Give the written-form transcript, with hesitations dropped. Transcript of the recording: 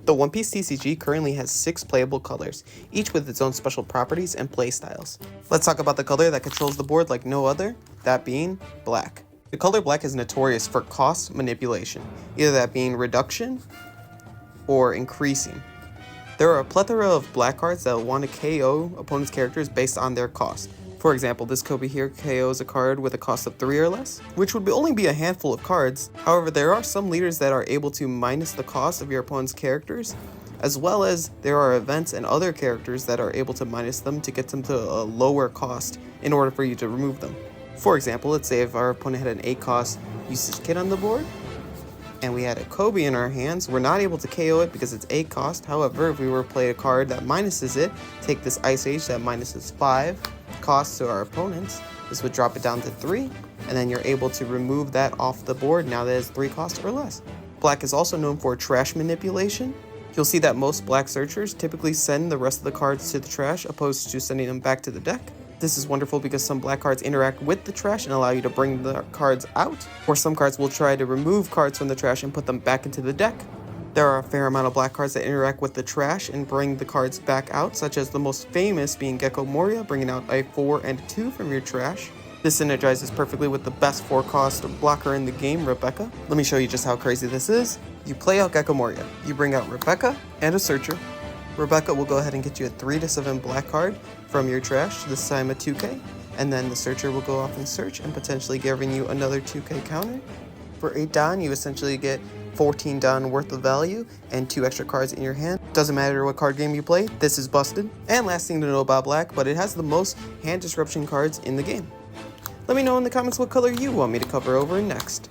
The One Piece TCG currently has 6 playable colors, each with its own special properties and playstyles. Let's talk about the color that controls the board like no other, that being black. The color black is notorious for cost manipulation, either that being reduction or increasing. There are a plethora of black cards that will want to KO opponents' characters based on their cost. For example, this Kobe here KOs a card with a cost of 3 or less, which would only be a handful of cards. However, there are some leaders that are able to minus the cost of your opponent's characters, as well as there are events and other characters that are able to minus them to get them to a lower cost in order for you to remove them. For example, let's say if our opponent had an 8 cost Useless Kid on the board, and we had a Kobe in our hands, we're not able to KO it because it's 8 cost. However, if we were to play a card that minuses it, take this Ice Age that minuses 5 cost to our opponents, this would drop it down to 3, and then you're able to remove that off the board now that it's 3 cost or less. Black is also known for trash manipulation. You'll see that most black searchers typically send the rest of the cards to the trash opposed to sending them back to the deck. This is wonderful because some black cards interact with the trash and allow you to bring the cards out, or some cards will try to remove cards from the trash and put them back into the deck. There are a fair amount of black cards that interact with the trash and bring the cards back out, such as the most famous being Gecko Moria, bringing out a 4 and 2 from your trash. This synergizes perfectly with the best 4 cost blocker in the game, Rebecca. Let me show you just how crazy this is. You play out Gecko Moria, you bring out Rebecca and a Searcher. Rebecca will go ahead and get you a 3 to 7 black card from your trash, this time a 2K, and then the Searcher will go off and search and potentially giving you another 2K counter. For 8 Dan, you essentially get 14 Dan worth of value and 2 extra cards in your hand. Doesn't matter what card game you play, this is busted. And last thing to know about black, but it has the most hand disruption cards in the game. Let me know in the comments what color you want me to cover over next.